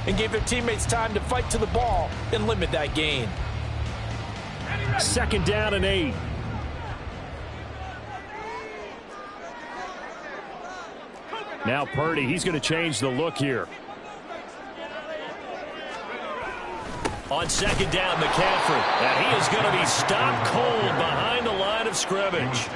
and gave their teammates time to fight to the ball and limit that gain. 2nd down and 8. Now Purdy, he's going to change the look here. On 2nd down, McCaffrey. And he is going to be stopped cold behind the line of scrimmage.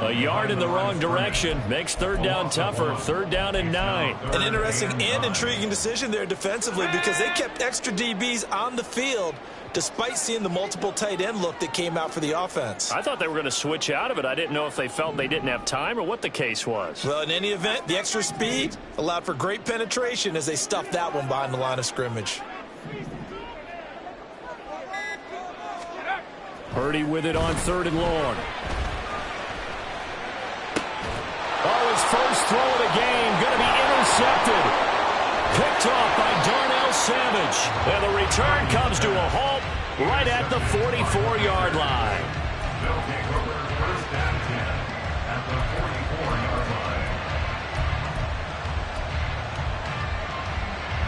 A yard in the wrong direction makes 3rd down tougher. 3rd down and 9. An interesting and intriguing decision there defensively because they kept extra DBs on the field despite seeing the multiple tight end look that came out for the offense. I thought they were going to switch out of it. I didn't know if they felt they didn't have time or what the case was. Well, in any event, the extra speed allowed for great penetration as they stuffed that one behind the line of scrimmage. Purdy with it on 3rd and long. Oh, his first throw of the game going to be intercepted. Picked off by Darnell Savage. And the return comes to a halt right at the 44-yard line. They'll take over 1st and 10 at the 44-yard line.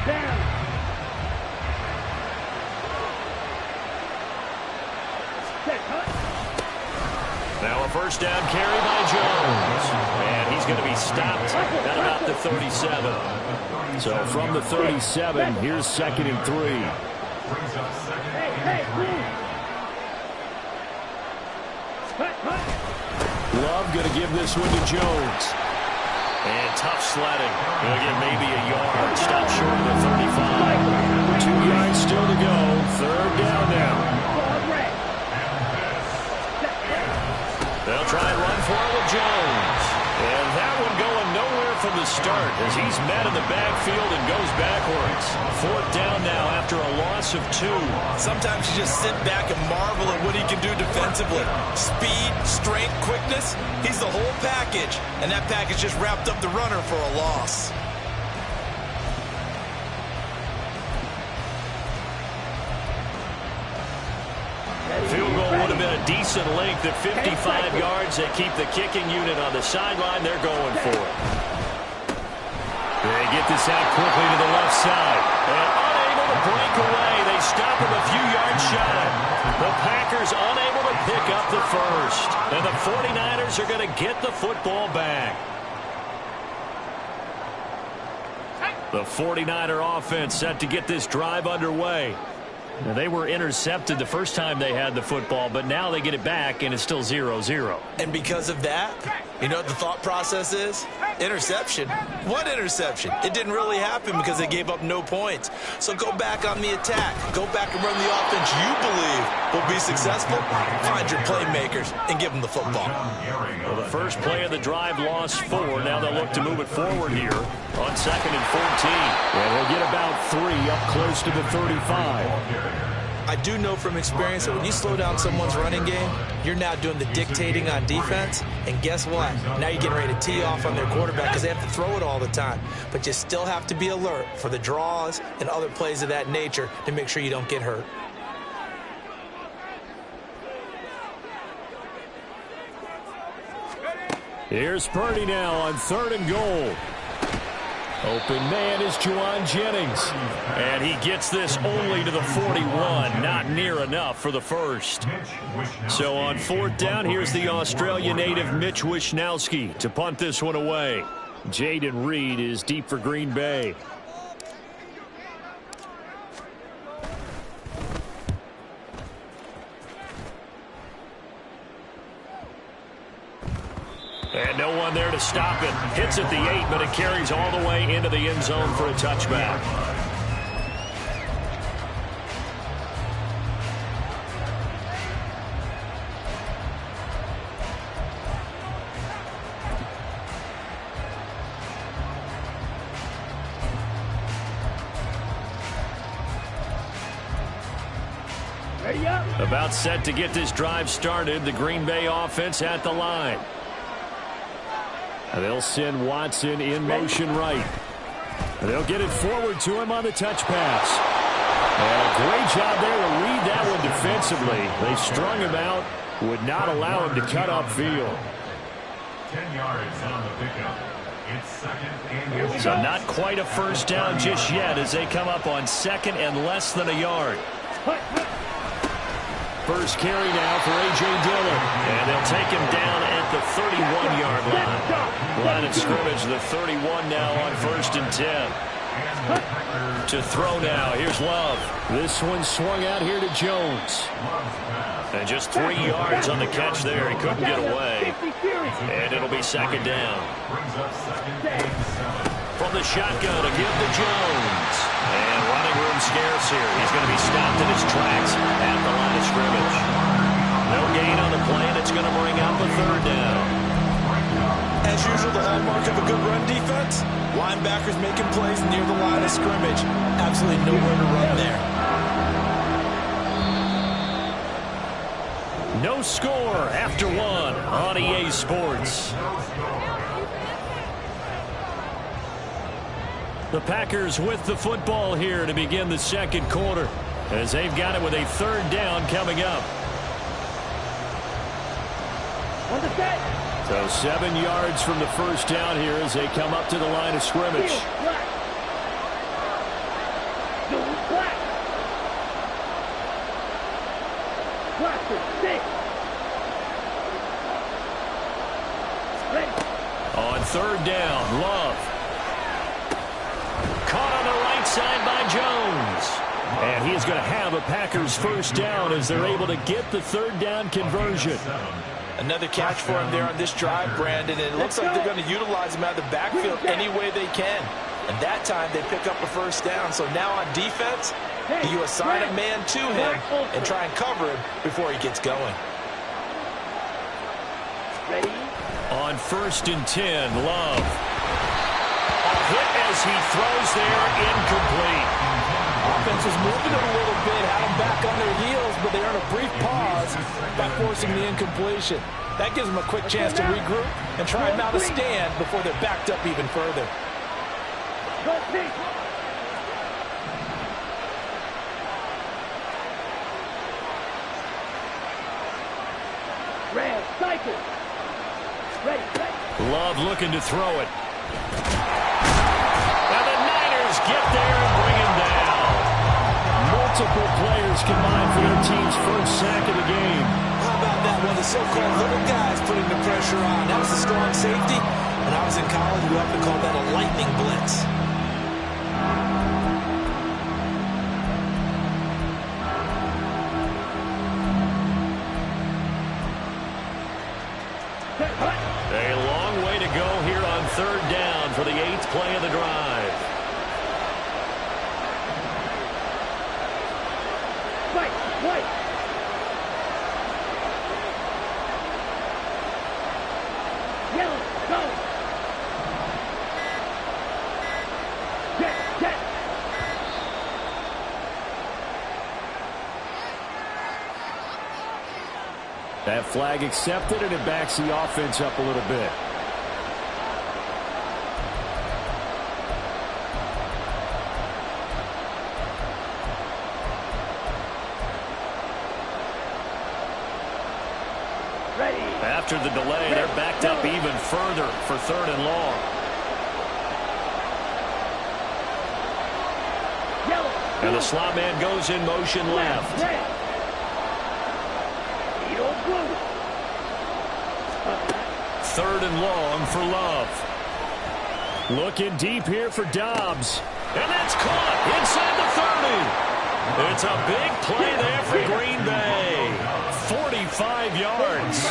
Down. Now a 1st down carry by Jones. And he's going to be stopped at about the 37. So from the 37, here's 2nd and 3. Love going to give this one to Jones. And tough sledding. Going to get maybe a yard. Stop short of the 35. 2 yards still to go. 3rd down now. They'll try and run for it with Jones. And that one going nowhere from the start as he's met in the backfield and goes backwards. 4th down now after a loss of 2. Sometimes you just sit back and marvel at what he can do defensively. Speed, strength, quickness. He's the whole package. And that package just wrapped up the runner for a loss. Field goal would have been a decent length at 55 yards. They keep the kicking unit on the sideline. They're going for it. They get this out quickly to the left side. And unable to break away. They stop him a few yards shy. The Packers unable to pick up the first. And the 49ers are going to get the football back. The 49er offense set to get this drive underway. Now, they were intercepted the first time they had the football, but now they get it back, and it's still 0-0. And because of that, you know what the thought process is? Interception. What interception? It didn't really happen because they gave up no points. So go back on the attack. Go back and run the offense you believe will be successful. Find your playmakers and give them the football. Well, the first play of the drive lost 4. Now they'll look to move it forward here on 2nd and 14. And they'll get about 3 up close to the 35. I do know from experience that when you slow down someone's running game, you're now doing the dictating on defense. And guess what? Now you're getting ready to tee off on their quarterback because they have to throw it all the time. But you still have to be alert for the draws and other plays of that nature to make sure you don't get hurt. Here's Purdy now on 3rd and goal. Open man is Juwan Jennings. And he gets this only to the 41. Not near enough for the first. So on 4th down, here's the Australia native Mitch Wishnowsky to punt this one away. Jaden Reed is deep for Green Bay. And no one there to stop it. Hits at the 8, but it carries all the way into the end zone for a touchback. About set to get this drive started. The Green Bay offense at the line. They'll send Watson in motion right. They'll get it forward to him on the touch pass. And a great job there to read that one defensively. They strung him out, would not allow him to cut upfield. 10 yards on the pickup. So not quite a first down just yet as they come up on second and less than a yard. First carry now for A.J. Dillon. And they'll take him down at the 31-yard line. Line of scrimmage, the 31 now on 1st and 10. To throw now, here's Love. This one swung out here to Jones. And just 3 yards on the catch there. He couldn't get away. And it'll be second down. From the shotgun to give to Jones. And running room scarce here. He's going to be stopped in his tracks at the line of scrimmage. No gain on the play, and it's going to bring up a 3rd down. As usual, the hallmark of a good run defense, linebackers making plays near the line of scrimmage. Absolutely nowhere to run there. No score after 1 on EA Sports. The Packers with the football here to begin the second quarter as they've got it with a 3rd down coming up. So 7 yards from the first down here as they come up to the line of scrimmage. On 3rd down, Love. Caught on the right side by Jones. And he is going to have a Packers first down as they're able to get the 3rd down conversion. Another catch for him there on this drive, Brandon. And it looks like they're going to utilize him out of the backfield any way they can. And that time they pick up a first down. So now on defense, you assign a man to him and try and cover him before he gets going. On 1st and 10, Love. A hit as he throws there, incomplete. Offense was moving it a little bit, had them back on their heels, but they earn a brief pause by forcing the incompletion. That gives them a quick chance to regroup and try and mount a stand before they're backed up even further. Love looking to throw it. And the Niners get there and bring him down. Multiple players combined for their team's first sack of the game. How about that one? The so-called little guys putting the pressure on. That was a strong safety. When I was in college, we often called that a lightning blitz. A long way to go here on 3rd down for the 8th play of the drive. That flag accepted, and it backs the offense up a little bit. After the delay, they're backed up even further for 3rd and long. And the slot man goes in motion left. 3rd and long for Love. Looking deep here for Dobbs. And that's caught inside the 30. It's a big play there for Green Bay. 45 yards.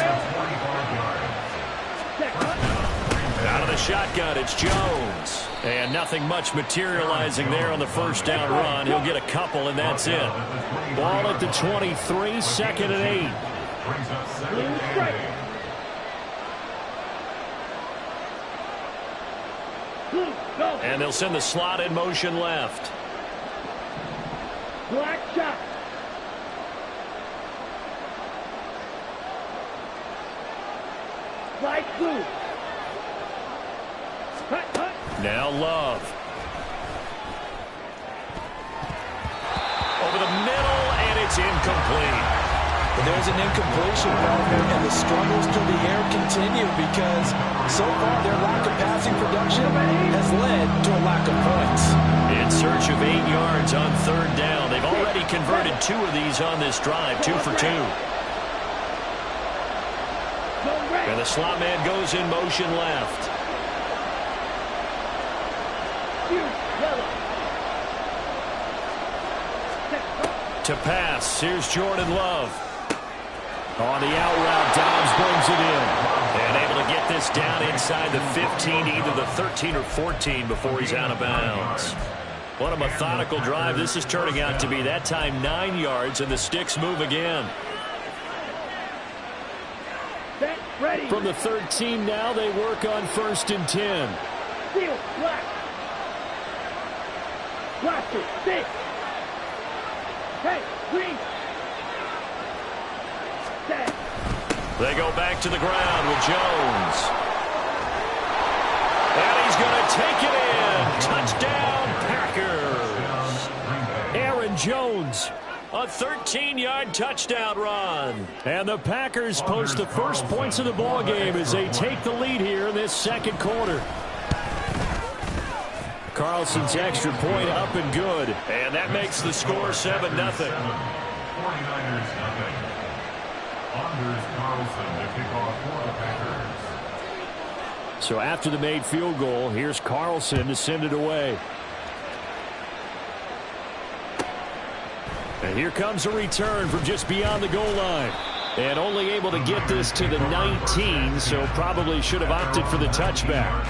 Out of the shotgun, it's Jones. And nothing much materializing there on the first down run. He'll get a couple, and that's it. Ball at the 23, 2nd and 8. And they'll send the slot in motion left. Black shot. Light blue. Now Love. Over the middle, and it's incomplete. But there's an incompletion, partner, and the struggles through the air continue because so far their lack of passing production has led to a lack of points. In search of 8 yards on third down. They've already converted 2 of these on this drive, 2 for 2. And the slot man goes in motion left. To pass, here's Jordan Love. On the out route, Dobbs brings it in. And able to get this down inside the 15, either the 13 or 14 before he's out of bounds. What a methodical drive this is turning out to be. That time 9 yards, and the sticks move again. From the 13 now, they work on 1st and 10. They go back to the ground with Jones. And he's going to take it in. Touchdown, Packers. Aaron Jones, a 13-yard touchdown run. And the Packers post the first points of the ball game as they take the lead here in this second quarter. Carlson's extra point up and good. And that makes the score 7-0. 49ers nothing. Anders Carlson to kick off for the Packers. So after the made field goal, here's Carlson to send it away. And here comes a return from just beyond the goal line. And only able to get this to the 19, so probably should have opted for the touchback.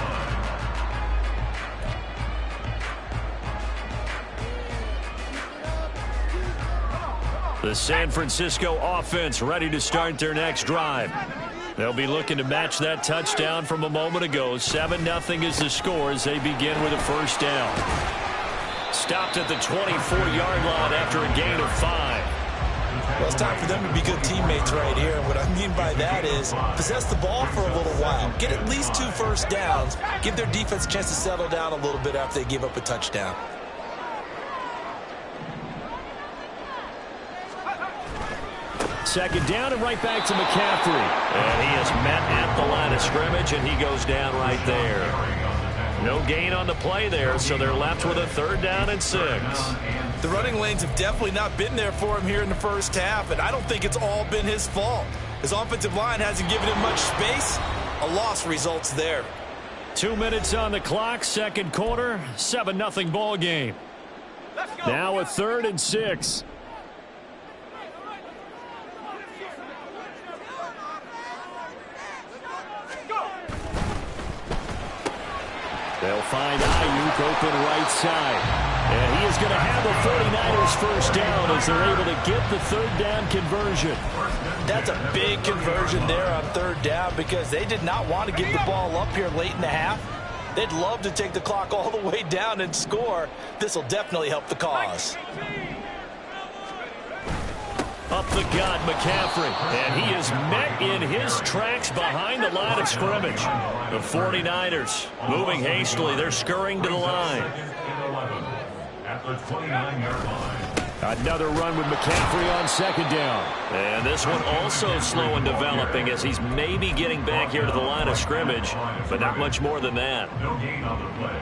The San Francisco offense ready to start their next drive. They'll be looking to match that touchdown from a moment ago. 7-0 is the score as they begin with a first down. Stopped at the 24-yard line after a gain of 5. Well, it's time for them to be good teammates right here. And what I mean by that is possess the ball for a little while. Get at least 2 first downs. Give their defense a chance to settle down a little bit after they give up a touchdown. Second down and right back to McCaffrey. And he is met at the line of scrimmage, and he goes down right there. No gain on the play there, so they're left with a 3rd down and 6. The running lanes have definitely not been there for him here in the first half, and I don't think it's all been his fault. His offensive line hasn't given him much space. A loss results there. 2 minutes on the clock, second quarter, 7-0 ball game. Now a 3rd and 6. They'll find Ayuk open right side. And he is going to have the 49ers first down as they're able to get the 3rd down conversion. That's a big conversion there on 3rd down because they did not want to give the ball up here late in the half. They'd love to take the clock all the way down and score. This will definitely help the cause. Up the gut, McCaffrey. And he is met in his tracks behind the line of scrimmage. The 49ers moving hastily. They're scurrying to the line. At the 29-yard line. Another run with McCaffrey on 2nd down. And this one also slow in developing as he's maybe getting back here to the line of scrimmage, but not much more than that. No gain on the play.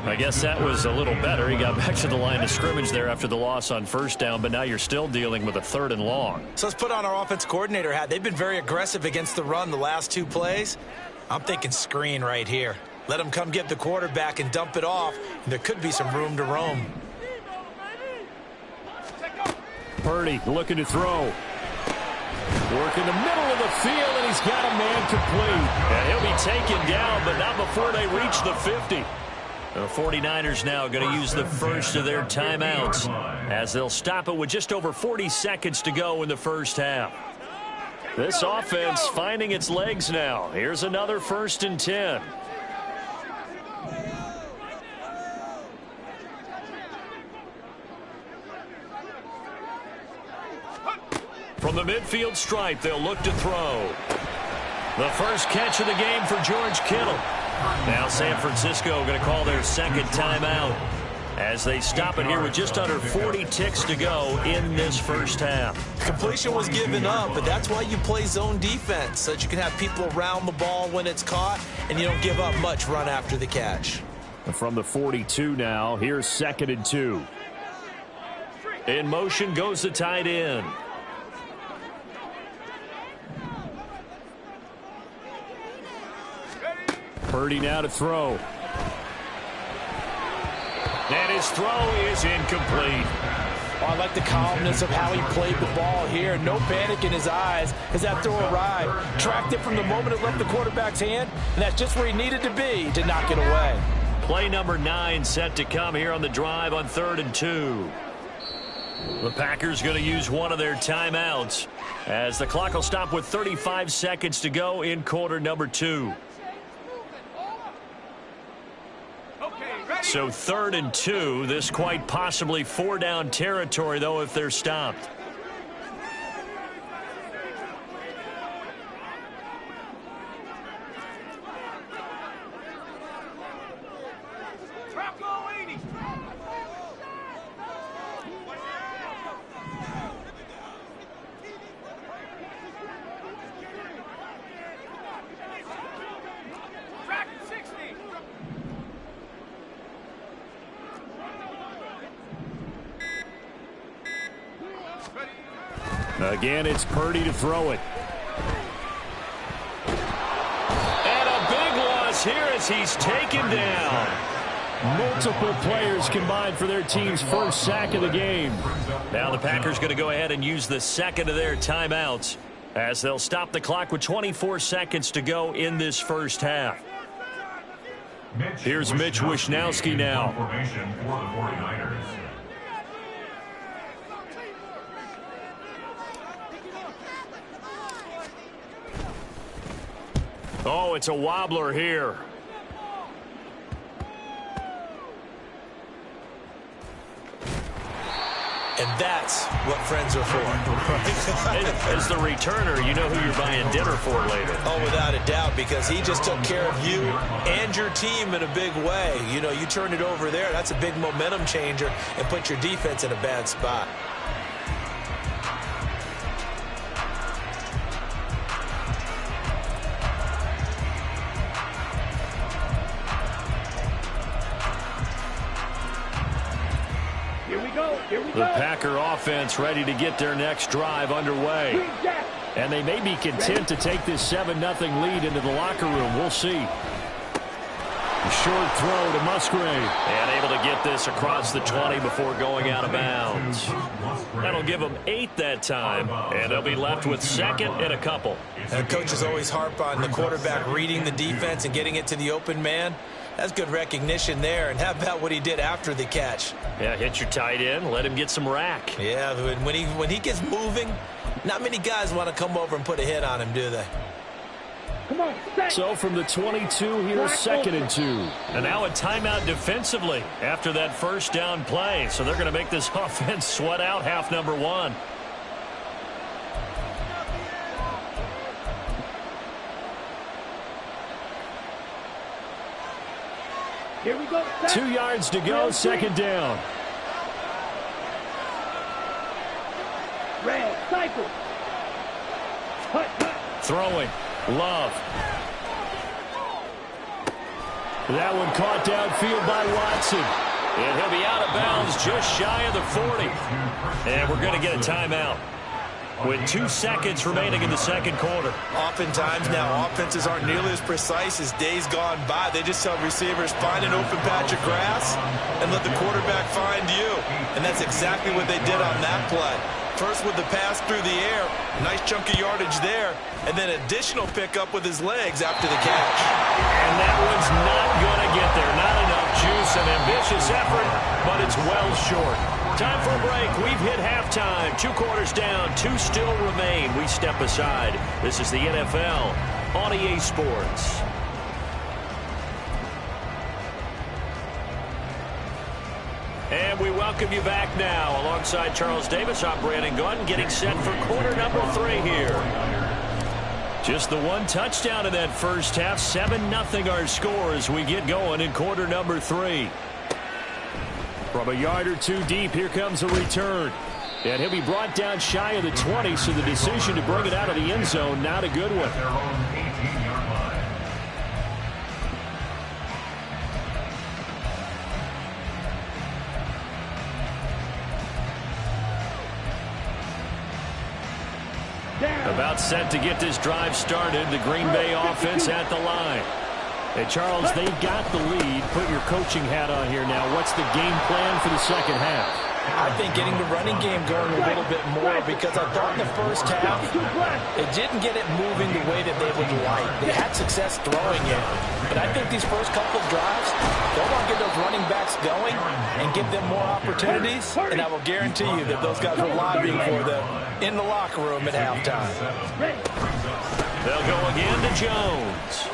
I guess that was a little better. He got back to the line of scrimmage there after the loss on 1st down, but now you're still dealing with a 3rd and long. So let's put on our offense coordinator hat. They've been very aggressive against the run the last 2 plays. I'm thinking screen right here. Let them come get the quarterback and dump it off, and there could be some room to roam. Purdy looking to throw. Work in the middle of the field, and he's got a man complete. And he'll be taken down, but not before they reach the 50. The 49ers now going to use the first of their timeouts as they'll stop it with just over 40 seconds to go in the first half. This offense finding its legs now. Here's another 1st and 10. From the midfield stripe, they'll look to throw. The first catch of the game for George Kittle. Now San Francisco going to call their 2nd timeout. as they stop it here with just under 40 ticks to go in this first half. Completion was given up, but that's why you play zone defense, so that you can have people around the ball when it's caught, and you don't give up much run after the catch. From the 42 now, here's 2nd and 2. In motion goes the tight end. Purdy now to throw. And his throw is incomplete. Oh, I like the calmness of how he played the ball here. No panic in his eyes as that throw arrived. Tracked it from the moment it left the quarterback's hand, and that's just where he needed to be to knock it away. Play number 9 set to come here on the drive on 3rd and 2. The Packers going to use one of their timeouts as the clock will stop with 35 seconds to go in quarter number 2. So 3rd and 2, this quite possibly 4-down territory, though, if they're stopped. Again, it's Purdy to throw it. And a big loss here as he's taken down. Multiple players combined for their team's first sack of the game. Now the Packers going to go ahead and use the second of their timeouts as they'll stop the clock with 24 seconds to go in this first half. Here's Mitch Wishnowsky now. Formation for the 49ers. Oh, it's a wobbler here. And that's what friends are for. As the returner, you know who you're buying dinner for later. Oh, without a doubt, because he just took care of you and your team in a big way. You know, you turn it over there, that's a big momentum changer and put your defense in a bad spot. The Packer offense ready to get their next drive underway. And they may be content to take this 7-0 lead into the locker room. We'll see. Short throw to Musgrave. And able to get this across the 20 before going out of bounds. That'll give them 8 that time. And they'll be left with 2nd and a couple. And coaches always harp on the quarterback reading the defense and getting it to the open man. That's good recognition there. And how about what he did after the catch? Yeah, hit your tight end, let him get some rack. Yeah, when he gets moving, not many guys want to come over and put a hit on him, do they? Come on, so from the 22, here's 2nd and 2. And now a timeout defensively after that first down play. So they're going to make this offense sweat out half number 1. Here we go. 2 yards to go, 2nd down. Red, cycle. Hut, hut. Throwing. Love. That one caught downfield by Watson. And he'll be out of bounds just shy of the 40. And we're going to get a timeout with 2 seconds remaining in the second quarter. Oftentimes now offenses aren't nearly as precise as days gone by. They just tell receivers, find an open patch of grass and let the quarterback find you. And that's exactly what they did on that play. First with the pass through the air, nice chunk of yardage there, and then additional pickup with his legs after the catch. And that one's not going to get there. Not enough juice, an ambitious effort, but it's well short. Time for a break. We've hit halftime. 2 quarters down, 2 still remain. We step aside. This is the NFL on EA Sports. And we welcome you back now. Alongside Charles Davis, I'm Brandon Gunn, getting set for quarter number 3 here. Just the 1 touchdown in that first half. 7-0 our score as we get going in quarter number 3. From a yard or two deep, here comes a return. And he'll be brought down shy of the 20, so the decision to bring it out of the end zone, not a good one. Their own 18-yard line. About set to get this drive started. The Green Bay offense at the line. And Charles, they've got the lead. Put your coaching hat on here now. What's the game plan for the second half? I think getting the running game going a little bit more, because I thought in the first half it didn't get it moving the way that they would like. They had success throwing it, but I think these first couple of drives, they'll want to get those running backs going and give them more opportunities, and I will guarantee you that those guys were lobbying for them in the locker room at halftime. They'll go again to Jones.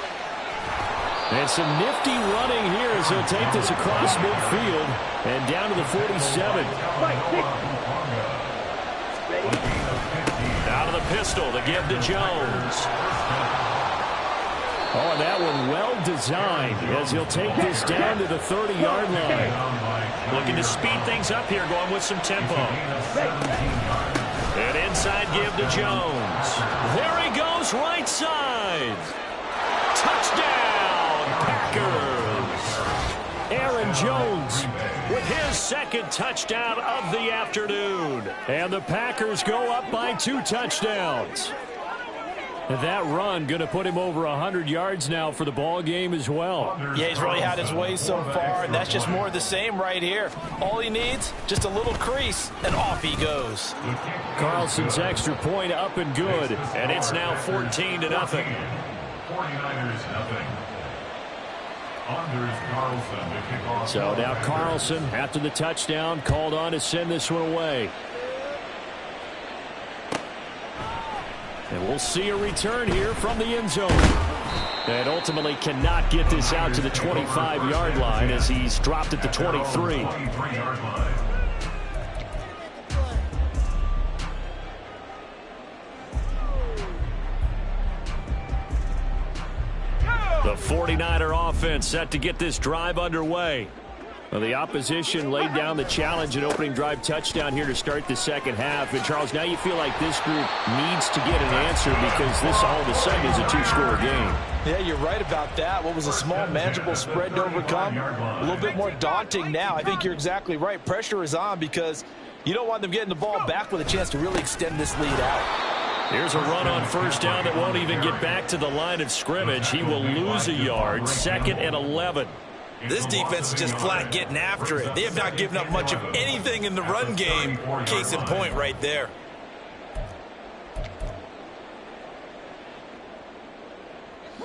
And some nifty running here as he'll take this across midfield and down to the 47. Out of the pistol to give to Jones. Oh, and that one well designed as he'll take this down to the 30-yard line. Looking to speed things up here, going with some tempo. And inside give to Jones. There he goes, right side. Touchdown! Packers. Aaron Jones with his second touchdown of the afternoon. And the Packers go up by 2 touchdowns. That run going to put him over 100 yards now for the ball game as well. Yeah, he's really had his way so far, and that's just more of the same right here. All he needs, just a little crease, and off he goes. Carlson's extra point up and good, and it's now 14-0. 49ers nothing. Anders Carlson to kick off. So now Carlson, after the touchdown, called on to send this one away. And we'll see a return here from the end zone. And ultimately cannot get this out to the 25-yard line as he's dropped at the 23. 23-yard line. The 49er offense set to get this drive underway. Well, the opposition laid down the challenge and opening drive touchdown here to start the second half. And, Charles, now you feel like this group needs to get an answer because this all of a sudden is a 2-score game. Yeah, you're right about that. What was a small, manageable spread to overcome, a little bit more daunting now. I think you're exactly right. Pressure is on because you don't want them getting the ball back with a chance to really extend this lead out. Here's a run on first down that won't even get back to the line of scrimmage. He will lose a yard, 2nd and 11. This defense is just flat getting after it. They have not given up much of anything in the run game. Case in point right there.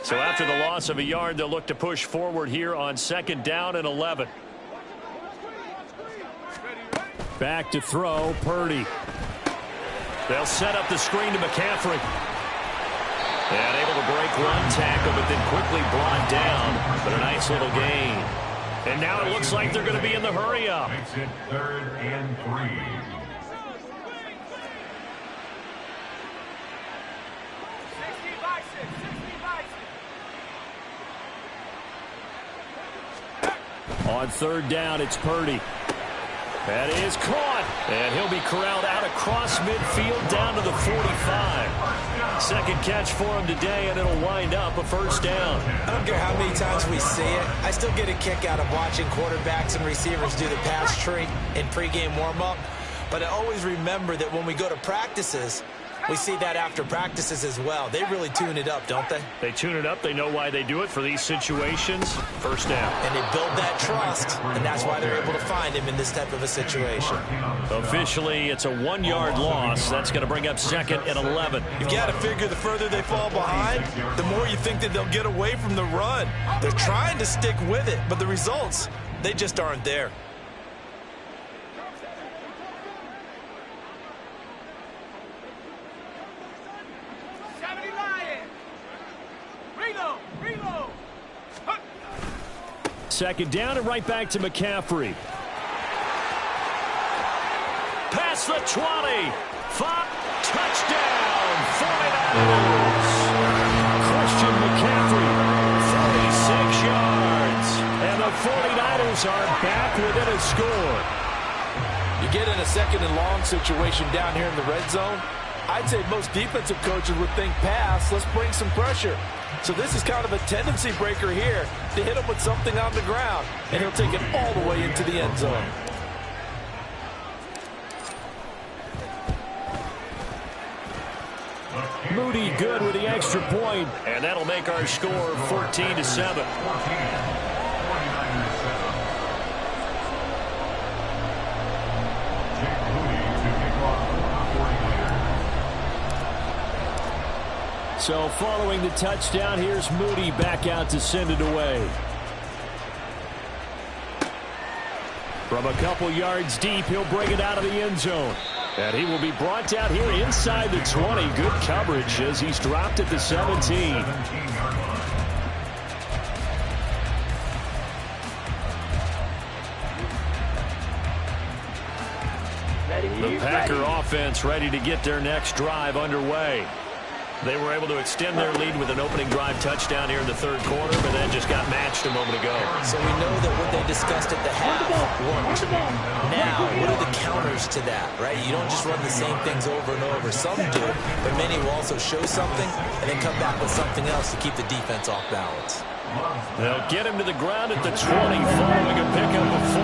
So after the loss of a yard, they'll look to push forward here on 2nd down and 11. Back to throw, Purdy. They'll set up the screen to McCaffrey. And able to break one tackle, but then quickly brought down. But a nice little gain. And now it looks like they're going to be in the hurry-up. Makes it 3rd and 3. On 3rd down, it's Purdy. That is caught. And he'll be corralled out across midfield down to the 45. Second catch for him today, and it'll wind up a first down. I don't care how many times we see it. I still get a kick out of watching quarterbacks and receivers do the pass tree in pregame warm-up. But I always remember that when we go to practices, we see that after practices as well. They really tune it up, don't they? They tune it up. They know why they do it for these situations. First down. And they build that trust, and that's why they're able to find him in this type of a situation. Officially, it's a 1-yard loss. That's going to bring up 2nd and 11. You've got to figure the further they fall behind, the more you think that they'll get away from the run. They're trying to stick with it, but the results, they just aren't there. Second down and right back to McCaffrey. Past the 20. 5. Touchdown. 49ers. Christian McCaffrey. 46 yards. And the 49ers are back within a score. You get in a second and long situation down here in the red zone, I'd say most defensive coaches would think pass, let's bring some pressure. So this is kind of a tendency breaker here to hit him with something on the ground, and he'll take it all the way into the end zone. Moody good with the extra point, and that'll make our score 14-7. So following the touchdown, here's Moody back out to send it away. From a couple yards deep, he'll bring it out of the end zone. And he will be brought down here inside the 20. Good coverage as he's dropped at the 17. The Packer offense ready to get their next drive underway. They were able to extend their lead with an opening drive touchdown here in the third quarter, but then just got matched a moment ago. So we know that what they discussed at the half worked. Now, what are the counters to that, right? You don't just run the same things over and over. Some do, but many will also show something and then come back with something else to keep the defense off balance. They'll get him to the ground at the 20 following a pickup of 4.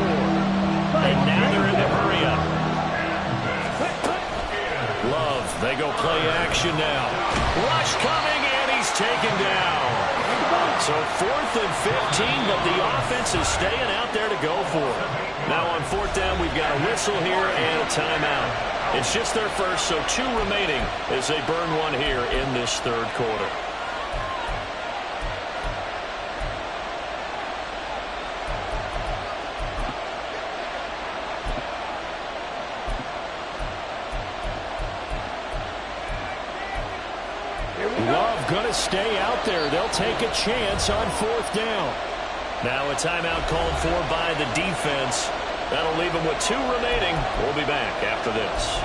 And now they're in the hurry-up. Love, they go play action now. Rush coming, and he's taken down. So 4th and 15, but the offense is staying out there to go for it. Now on 4th down, we've got a whistle here and a timeout. It's just their first, so 2 remaining as they burn one here in this third quarter. Love going to stay out there. They'll take a chance on 4th down. Now a timeout called for by the defense. That'll leave them with 2 remaining. We'll be back after this.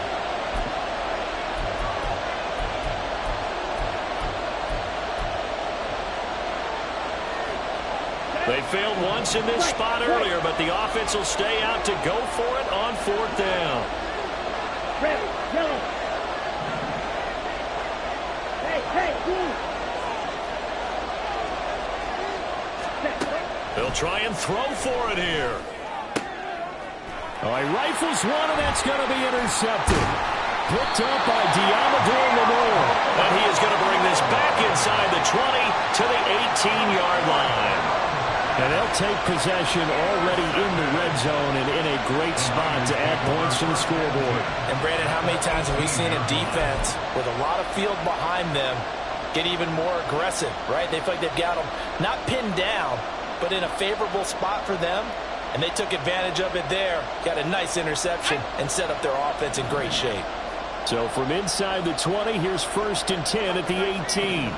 They failed once in this spot earlier, but the offense will stay out to go for it on 4th down. Red, yellow. They'll try and throw for it here. Oh, he rifles one, and that's going to be intercepted. Picked up by Diamador Lamore. And he is going to bring this back inside the 20 to the 18-yard line. And they'll take possession already in the red zone and in a great spot to add points to the scoreboard. And Brandon, how many times have we seen a defense with a lot of field behind them get even more aggressive, right? They feel like they've got them not pinned down, but in a favorable spot for them, and they took advantage of it there, got a nice interception, and set up their offense in great shape. So from inside the 20, here's 1st and 10 at the 18.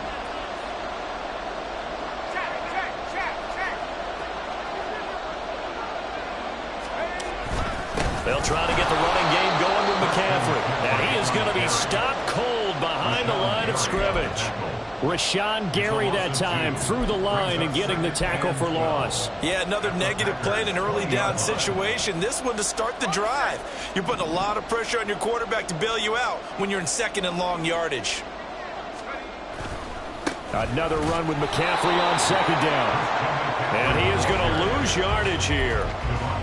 They'll try to get the running game going with McCaffrey. And he is going to be stopped cold behind the line of scrimmage. Rashawn Gary that time through the line and getting the tackle for loss. Yeah, another negative play in an early down situation. This one to start the drive. You're putting a lot of pressure on your quarterback to bail you out when you're in 2nd and long yardage. Another run with McCaffrey on 2nd down. And he is going to lose yardage here.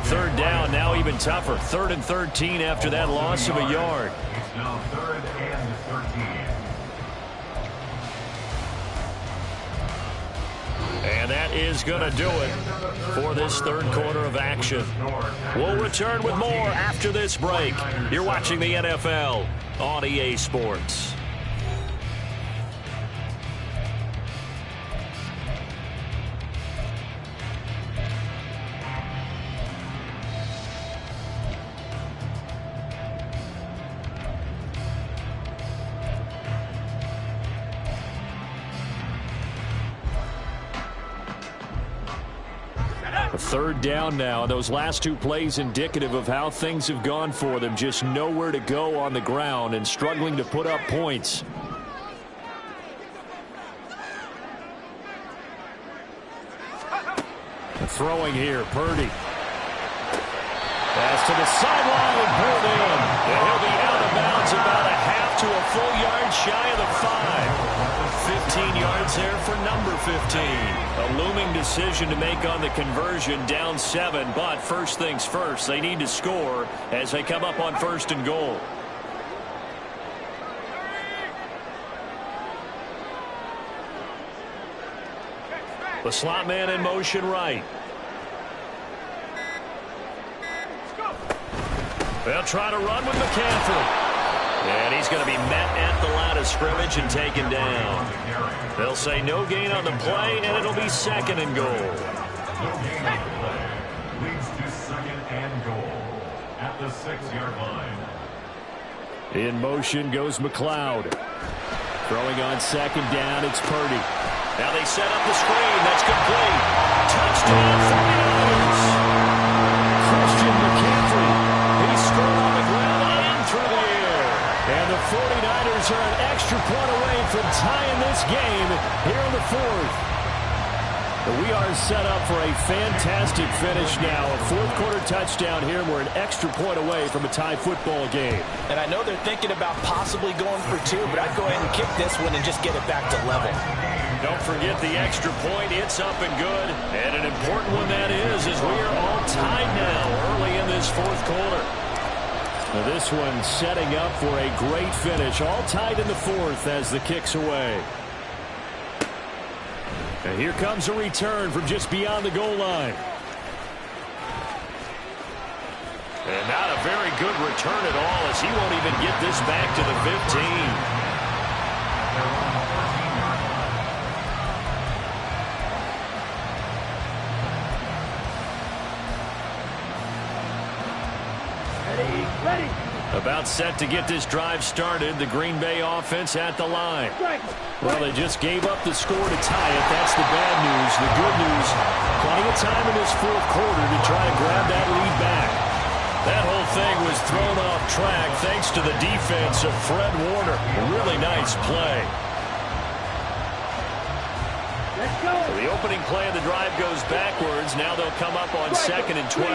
3rd down, now even tougher. 3rd and 13 after that loss of a yard. It's now 3rd and 13. And that is going to do it for this third quarter of action. We'll return with more after this break. You're watching the NFL on EA Sports. A 3rd down now. Those last 2 plays indicative of how things have gone for them. Just nowhere to go on the ground and struggling to put up points. throwing here. Purdy. Pass to the sideline and pulled in. And he'll be out of bounds about a half to a full yard shy of the 5. 15 yards there for number 15. A looming decision to make on the conversion, down 7. But first things first, they need to score as they come up on 1st and goal. The slot man in motion right. They'll try to run with McCaffrey. And he's going to be met at the line of scrimmage and taken down. They'll say no gain on the play, and it'll be 2nd and goal. No gain on the play. Leads to 2nd and goal at the 6-yard line. In motion goes McLeod. Throwing on 2nd down, it's Purdy. Now they set up the screen. That's complete. Touchdown 49ers. Christian McCaffrey. He scored on the ground and through the air. And the 49ers are an extra point away from tying this game here in the 4th. We are set up for a fantastic finish now. A 4th quarter touchdown here, and we're an extra point away from a tie football game. And I know they're thinking about possibly going for 2, but I'd go ahead and kick this one and just get it back to level. Don't forget the extra point. It's up and good. And an important one that is, as we are all tied now early in this 4th quarter. Now this one setting up for a great finish. All tied in the 4th as the kick's away. And here comes a return from just beyond the goal line. And not a very good return at all, as he won't even get this back to the 15. Ready. About set to get this drive started. The Green Bay offense at the line. Well, they just gave up the score to tie it. That's the bad news. The good news, plenty of time in this 4th quarter to try to grab that lead back. That whole thing was thrown off track thanks to the defense of Fred Warner. Really nice play. Let's go. So the opening play of the drive goes backwards. Now they'll come up on 2nd and 12.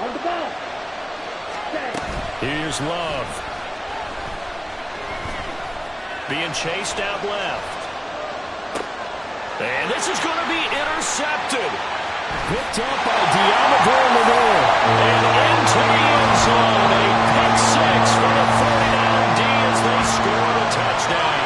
On the ball. Here's Love. Being chased out left. And this is going to be intercepted. Picked up by Diamador Lenore. And into the end zone. A pick 6 for the 49 D as they score a touchdown.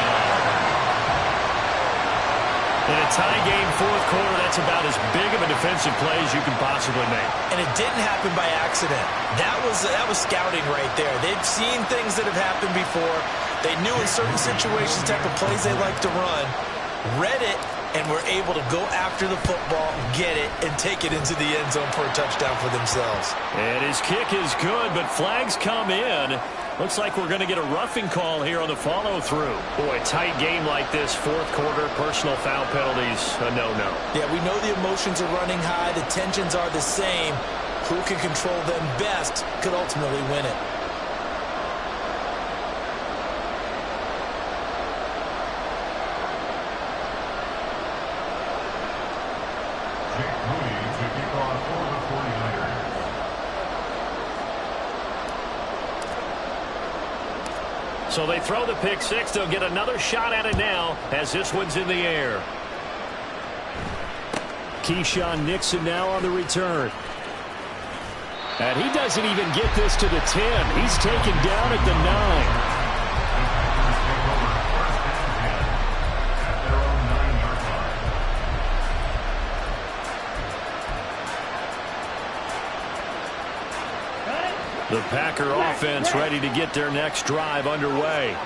In a tie game 4th quarter, that's about as big of a defensive play as you can possibly make. And it didn't happen by accident. That was scouting right there. They'd seen things that have happened before. They knew in certain situations the type of plays they like to run, read it, and were able to go after the football, get it, and take it into the end zone for a touchdown for themselves. And his kick is good, but flags come in. Looks like we're going to get a roughing call here on the follow-through. Boy, a tight game like this, 4th quarter, personal foul penalties, a no-no. Yeah, we know the emotions are running high. The tensions are the same. Who can control them best could ultimately win it. So they throw the pick 6. They'll get another shot at it now as this one's in the air. Keyshawn Nixon now on the return. And he doesn't even get this to the 10. He's taken down at the 9. The Packer offense ready to get their next drive underway.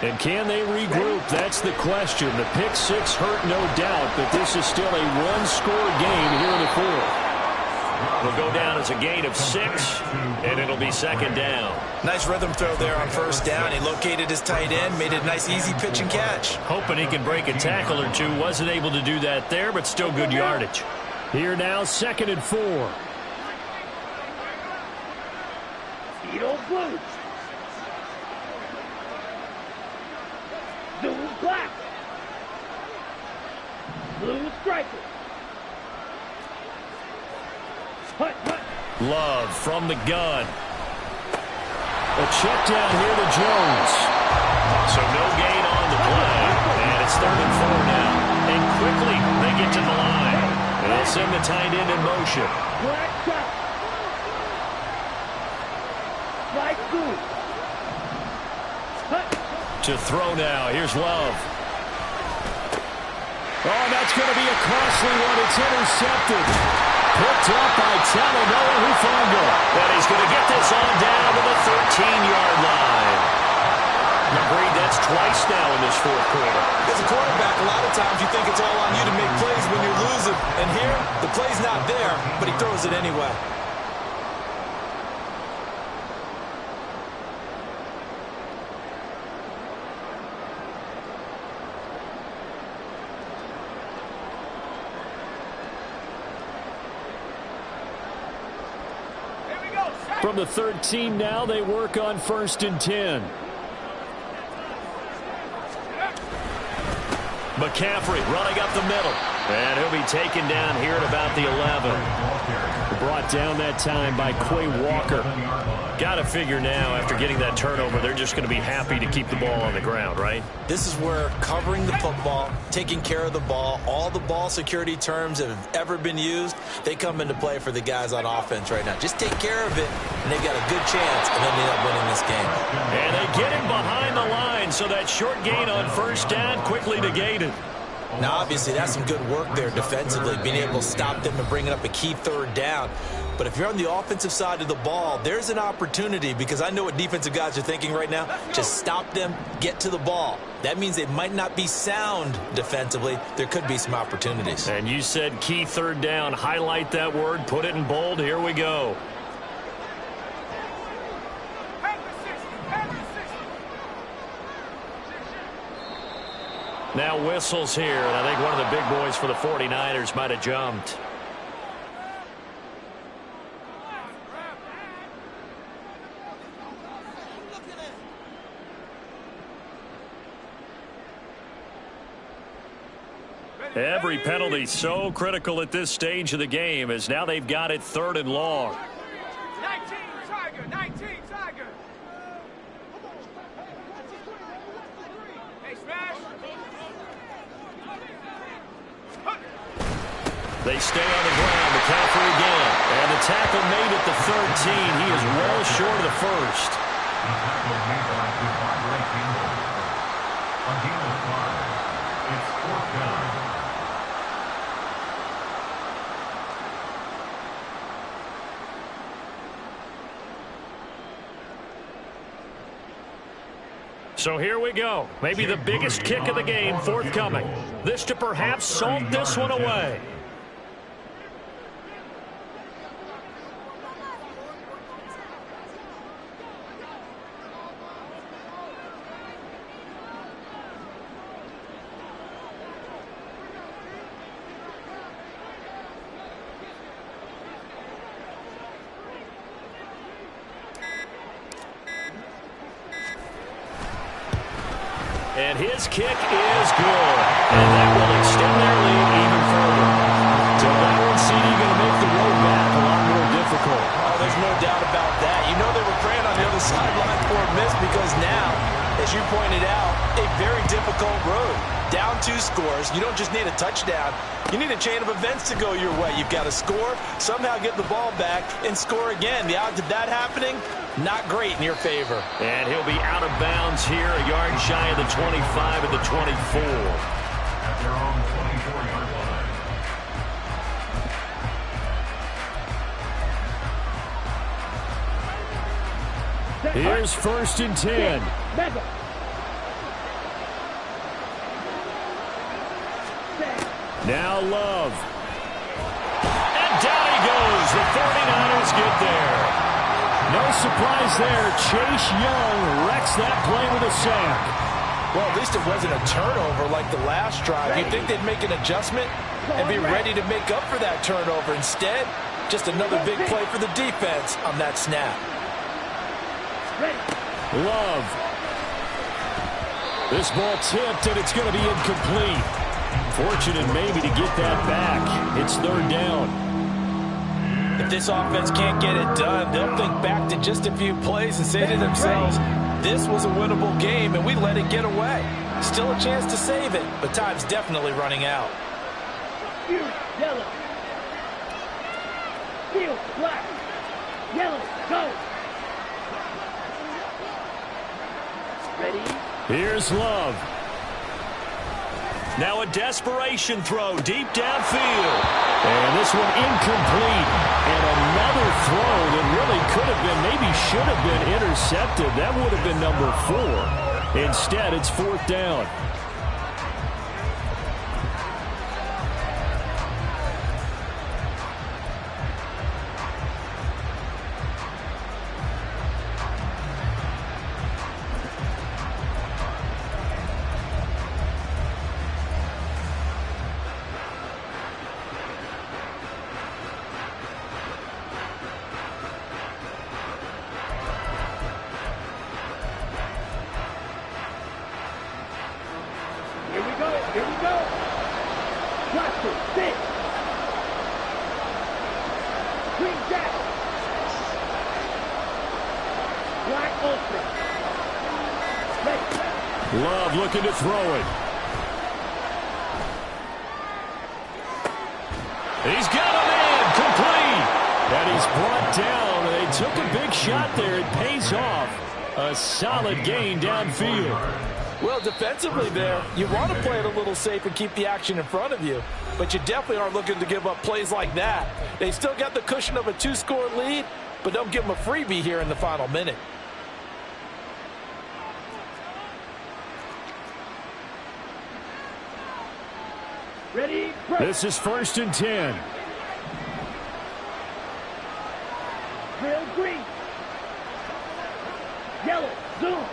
And can they regroup? That's the question. The pick 6 hurt, no doubt, but this is still a one-score game here in the 4th. Will go down as a gain of 6, and it'll be 2nd down. Nice rhythm throw there on 1st down. He located his tight end, made it a nice, easy pitch and catch. Hoping he can break a tackle or two. Wasn't able to do that there, but still good yardage. Here now, 2nd and 4. Beetle Blues. Blue Black. Blue Striker. Love from the gun. A check down here to Jones. So no gain on the play. And it's 3rd and 4 now. And quickly they get to the line. And they'll send the tight end in motion. To throw now. Here's Love. Oh, that's going to be a costly one. It's intercepted. Picked up by Talanoa Hufanga. And he's going to get this on down to the 13-yard line. Agreed, that's twice now in this 4th quarter. As a quarterback, a lot of times you think it's all on you to make plays when you're losing. And here, the play's not there, but he throws it anyway. From the 13 now, they work on 1st and 10. McCaffrey running up the middle. And he'll be taken down here at about the 11. Brought down that time by Quay Walker. Got to figure now, after getting that turnover, they're just going to be happy to keep the ball on the ground, right? This is where covering the football, taking care of the ball, all the ball security terms that have ever been used, they come into play for the guys on offense right now. Just take care of it, and they've got a good chance, and then they end up winning this game. And they get him behind the line, so that short gain on 1st down quickly negated. Now, obviously, that's some good work there defensively, being able to stop them and bring it up a key 3rd down. But if you're on the offensive side of the ball, there's an opportunity, because I know what defensive guys are thinking right now. Just stop them, get to the ball. That means they might not be sound defensively. There could be some opportunities. And you said key 3rd down. Highlight that word, put it in bold. Here we go. Now whistles here, and I think one of the big boys for the 49ers might have jumped. Every penalty so critical at this stage of the game, as now they've got it 3rd and long. 19 Tiger. Hey, smash. They stay on the ground. McCaffrey again. And the tackle made at the 13. He is well short of the 1st. The tackle made by Devondre Campbell. A gain of 5. It's 4th down. So here we go. Maybe the biggest kick of the game forthcoming. This to perhaps salt this one away. And his kick is good. And that will extend their lead even further. So that one seeding going to make the road back a lot more difficult. Oh, there's no doubt about that. You know they were praying on the other sideline for a miss, because now, as you pointed out, a very difficult road. Down 2 scores. You don't just need a touchdown. You need a chain of events to go your way. You've got to score, somehow get the ball back, and score again. The odds of that happening, not great in your favor. And he'll be out of bounds here, a yard shy of the 25 at the 24. At their own 24-yard line. Here's 1st and 10. Now Love. And down he goes. The 49ers get there. No surprise there. Chase Young wrecks that play with a sack. Well, at least it wasn't a turnover like the last drive. You'd think they'd make an adjustment and be ready to make up for that turnover. Instead, just another big play for the defense on that snap. Love. This ball tipped, and it's going to be incomplete. Fortunate maybe to get that back. It's 3rd down. If this offense can't get it done, they'll think back to just a few plays and say to themselves, this was a winnable game and we let it get away. Still a chance to save it, but time's definitely running out. Yellow. Field black. Yellow, go. Ready? Here's Love. Now a desperation throw deep downfield. And this one incomplete. And another throw that really could have been, maybe should have been intercepted. That would have been number 4. Instead, it's 4th down. Here we go. Watch it. Sit. Green jack. Black ultra. Ready. Love looking to throw it. He's got a man complete. And he's brought down. They took a big shot there. It pays off. A solid gain downfield. Well, defensively there, you want to play it a little safe and keep the action in front of you, but you definitely aren't looking to give up plays like that. They still got the cushion of a 2-score lead, but don't give them a freebie here in the final minute. Ready? This is 1st and 10. Drill green. Yellow, zoom.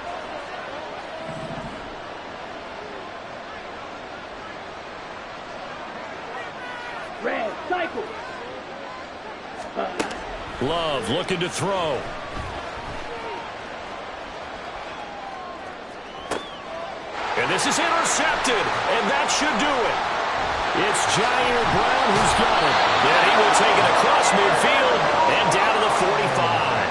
Red, cycle. Love looking to throw. And this is intercepted, and that should do it. It's Jair Brown who's got it. And he will take it across midfield and down to the 45.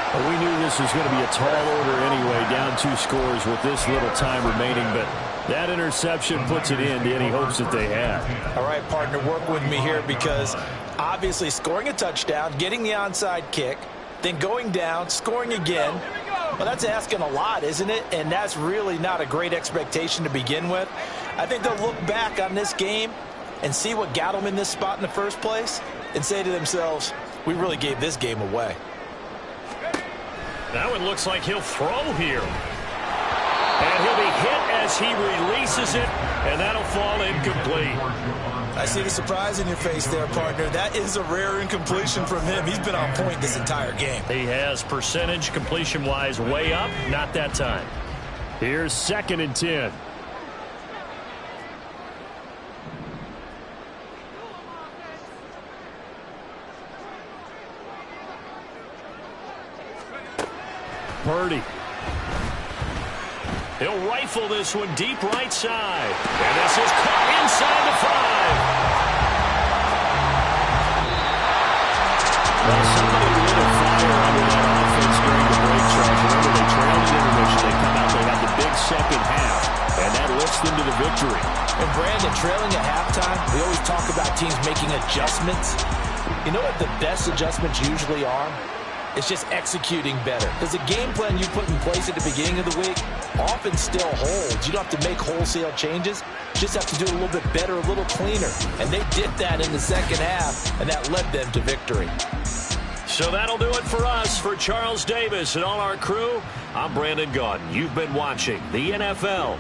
Well, we knew this was going to be a tall order anyway, down 2 scores with this little time remaining, but that interception puts it in to any hopes that they had. All right, partner, work with me here because obviously scoring a touchdown, getting the onside kick, then going down, scoring again. Well, that's asking a lot, isn't it? And that's really not a great expectation to begin with. I think they'll look back on this game and see what got them in this spot in the first place and say to themselves, we really gave this game away. Now it looks like he'll throw here. And he'll be hit as he releases it, and that'll fall incomplete. I see the surprise in your face there, partner. That is a rare incompletion from him. He's been on point this entire game. He has percentage completion-wise way up, not that time. Here's 2nd and 10. Purdy. He'll rifle this one deep right side. And this is caught inside the 5. Well, somebody lit a fire under that offense during the break, Charles. Remember, they trailed at intermission. They come out, they have the big second half, and that lifts them to the victory. And Brandon, trailing at halftime, we always talk about teams making adjustments. You know what the best adjustments usually are? It's just executing better. Because the game plan you put in place at the beginning of the week often still holds. You don't have to make wholesale changes. You just have to do it a little bit better, a little cleaner. And they did that in the second half, and that led them to victory. So that'll do it for us. For Charles Davis and all our crew, I'm Brandon Gaudin. You've been watching the NFL